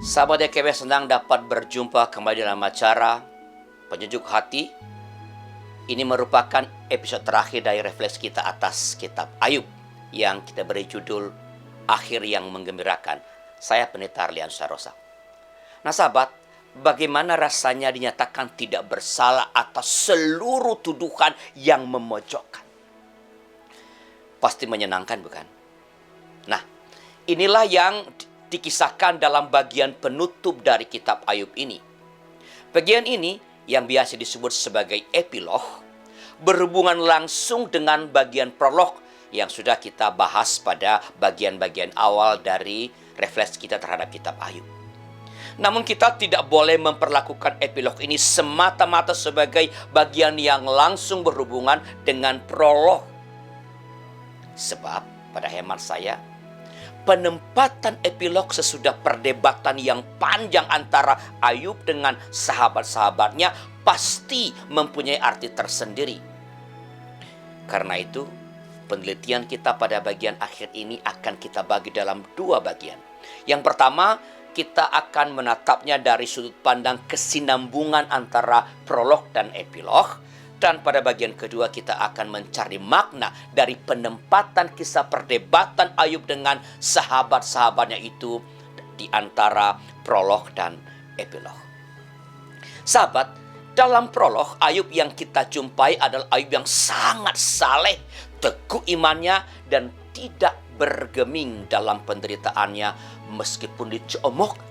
Sahabat EKW senang dapat berjumpa kembali dalam acara Penyejuk Hati. Ini merupakan episode terakhir dari refleksi kita atas kitab Ayub yang kita beri judul Akhir yang Menggembirakan. Saya Pendeta Arlian Sarosa. Nah sahabat, bagaimana rasanya dinyatakan tidak bersalah atas seluruh tuduhan yang memojokkan? Pasti menyenangkan, bukan? Nah, inilah yang dikisahkan dalam bagian penutup dari kitab Ayub ini. Bagian ini yang biasa disebut sebagai epilog berhubungan langsung dengan bagian prolog yang sudah kita bahas pada bagian-bagian awal dari refleksi kita terhadap kitab Ayub. Namun kita tidak boleh memperlakukan epilog ini semata-mata sebagai bagian yang langsung berhubungan dengan prolog. Sebab pada hemat saya, penempatan epilog sesudah perdebatan yang panjang antara Ayub dengan sahabat-sahabatnya pasti mempunyai arti tersendiri. Karena itu, penelitian kita pada bagian akhir ini akan kita bagi dalam dua bagian. Yang pertama, kita akan menatapnya dari sudut pandang kesinambungan antara prolog dan epilog. Dan pada bagian kedua kita akan mencari makna dari penempatan kisah perdebatan Ayub dengan sahabat-sahabatnya itu di antara prolog dan epilog. Sahabat, dalam prolog Ayub yang kita jumpai adalah Ayub yang sangat saleh, teguh imannya dan tidak bergeming dalam penderitaannya meskipun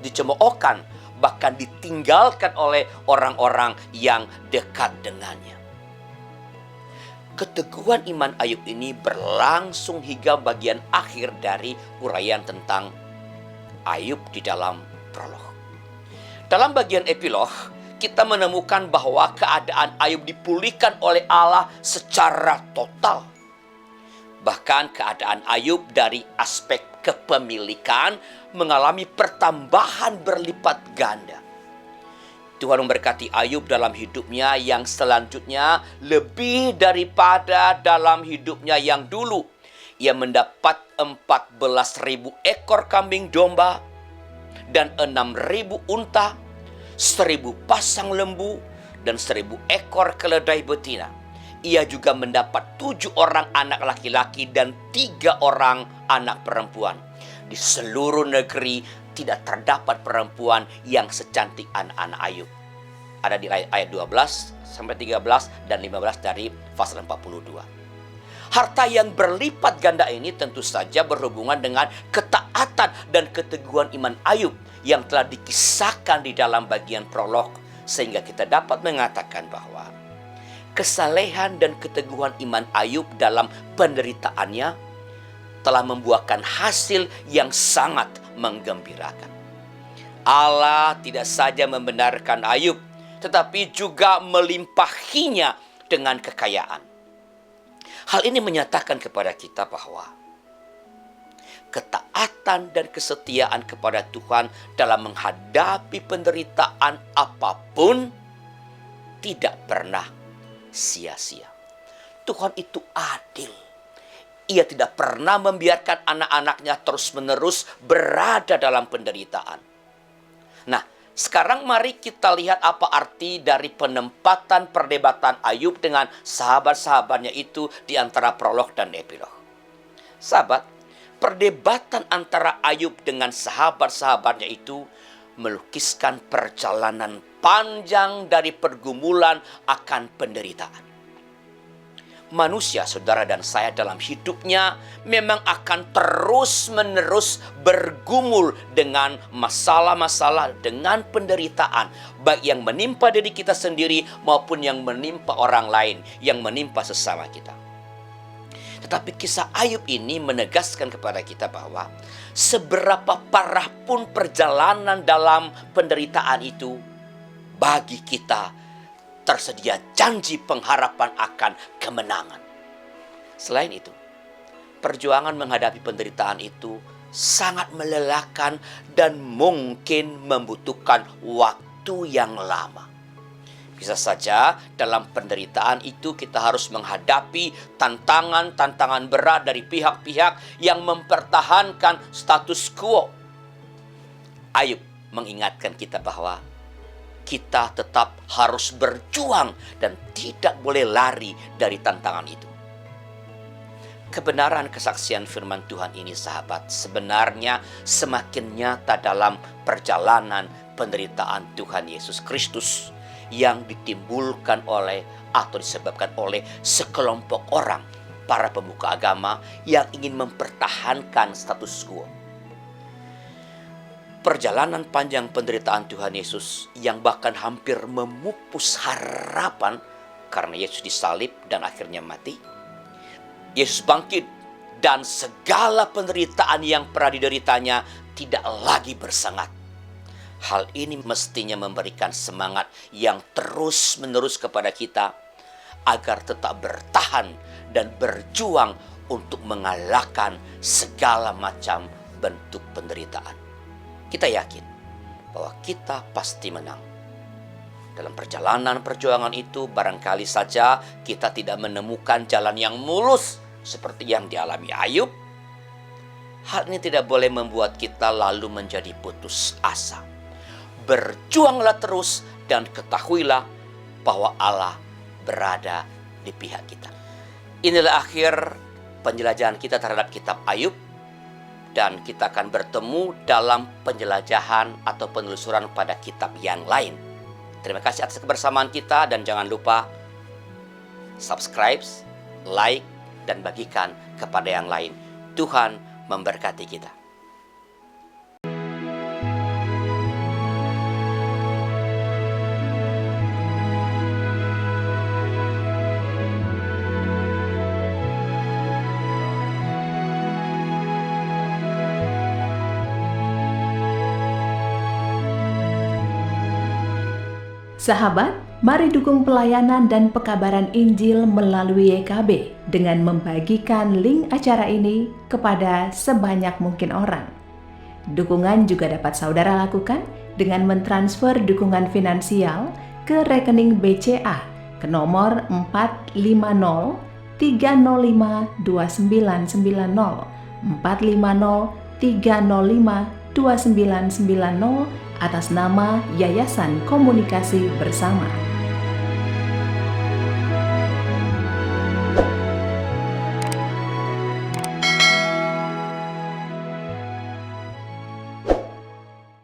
dicemoohkan, bahkan ditinggalkan oleh orang-orang yang dekat dengannya. Keteguhan iman Ayub ini berlangsung hingga bagian akhir dari uraian tentang Ayub di dalam prolog. Dalam bagian epilog, kita menemukan bahwa keadaan Ayub dipulihkan oleh Allah secara total. Bahkan keadaan Ayub dari aspek kepemilikan mengalami pertambahan berlipat ganda. Tuhan memberkati Ayub dalam hidupnya yang selanjutnya lebih daripada dalam hidupnya yang dulu. Ia mendapat 14.000 ekor kambing domba dan 6.000 unta, 1.000 pasang lembu dan 1.000 ekor keledai betina. Ia juga mendapat 7 orang anak laki-laki dan 3 orang anak perempuan. Di seluruh negeri tidak terdapat perempuan yang secantik anak-anak Ayub. Ada di ayat 12 sampai 13 dan 15 dari pasal 42. Harta yang berlipat ganda ini tentu saja berhubungan dengan ketaatan dan keteguhan iman Ayub yang telah dikisahkan di dalam bagian prolog, sehingga kita dapat mengatakan bahwa kesalehan dan keteguhan iman Ayub dalam penderitaannya telah membuahkan hasil yang sangat menggembirakan. Allah tidak saja membenarkan Ayub, tetapi juga melimpahinya dengan kekayaan. Hal ini menyatakan kepada kita bahwa ketaatan dan kesetiaan kepada Tuhan dalam menghadapi penderitaan apapun tidak pernah sia-sia. Tuhan itu adil. Ia tidak pernah membiarkan anak-anaknya terus-menerus berada dalam penderitaan. Nah, sekarang mari kita lihat apa arti dari penempatan perdebatan Ayub dengan sahabat-sahabatnya itu di antara prolog dan epilog. Sahabat, perdebatan antara Ayub dengan sahabat-sahabatnya itu melukiskan perjalanan panjang dari pergumulan akan penderitaan. Manusia, saudara dan saya dalam hidupnya memang akan terus-menerus bergumul dengan masalah-masalah, dengan penderitaan, baik yang menimpa diri kita sendiri maupun yang menimpa orang lain, yang menimpa sesama kita. Tetapi kisah Ayub ini menegaskan kepada kita bahwa seberapa parah pun perjalanan dalam penderitaan itu, bagi kita tersedia janji pengharapan akan kemenangan. Selain itu, perjuangan menghadapi penderitaan itu sangat melelahkan dan mungkin membutuhkan waktu yang lama. Bisa saja dalam penderitaan itu kita harus menghadapi tantangan-tantangan berat dari pihak-pihak yang mempertahankan status quo. Ayub mengingatkan kita bahwa kita tetap harus berjuang dan tidak boleh lari dari tantangan itu. Kebenaran kesaksian firman Tuhan ini, sahabat, sebenarnya semakin nyata dalam perjalanan penderitaan Tuhan Yesus Kristus yang ditimbulkan oleh atau disebabkan oleh sekelompok orang, para pemuka agama yang ingin mempertahankan status quo. Perjalanan panjang penderitaan Tuhan Yesus yang bahkan hampir memupus harapan karena Yesus disalib dan akhirnya mati. Yesus bangkit dan segala penderitaan yang pernah dideritanya tidak lagi bersengat. Hal ini mestinya memberikan semangat yang terus-menerus kepada kita agar tetap bertahan dan berjuang untuk mengalahkan segala macam bentuk penderitaan. Kita yakin bahwa kita pasti menang. Dalam perjalanan perjuangan itu barangkali saja kita tidak menemukan jalan yang mulus seperti yang dialami Ayub. Hal ini tidak boleh membuat kita lalu menjadi putus asa. Berjuanglah terus dan ketahuilah bahwa Allah berada di pihak kita. Inilah akhir penjelajahan kita terhadap kitab Ayub. Dan kita akan bertemu dalam penjelajahan atau penelusuran pada kitab yang lain. Terima kasih atas kebersamaan kita dan jangan lupa subscribe, like, dan bagikan kepada yang lain. Tuhan memberkati kita. Sahabat, mari dukung pelayanan dan pekabaran Injil melalui YKB dengan membagikan link acara ini kepada sebanyak mungkin orang. Dukungan juga dapat saudara lakukan dengan mentransfer dukungan finansial ke rekening BCA ke nomor 450 305 2990 450 305 2990 atas nama Yayasan Komunikasi Bersama.